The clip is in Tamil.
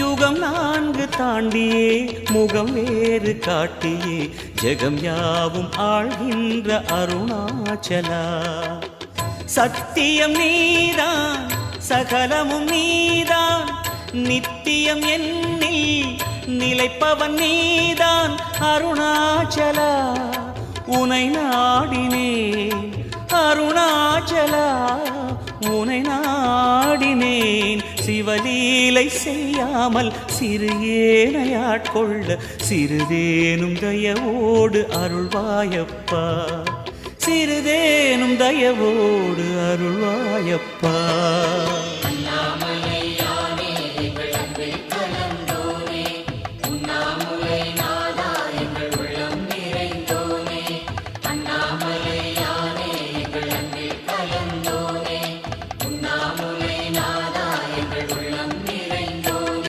யுகம் 4 தாண்டியே முகம் வேறு காட்டியே ஜெகம் யாவும் ஆழ்கின்ற அருணாச்சலா. சத்தியம் நீதான் சகலமும் நீதான் நித்தியம் என்னில் நிலைப்பவன் நீதான் அருணாச்சலா. உனை நாடினேன் அருணாச்சலா, உனை நாடினேன். சிவலீலை செய்யாமல் சிறு ஏனையாட்கொள்ள சிறிதேனும் தயவோடு அருள்வாயப்பா, சிறிதேனும் தயவோடு அருள்வாயப்பா. அண்ணாமலையானே விளம்பே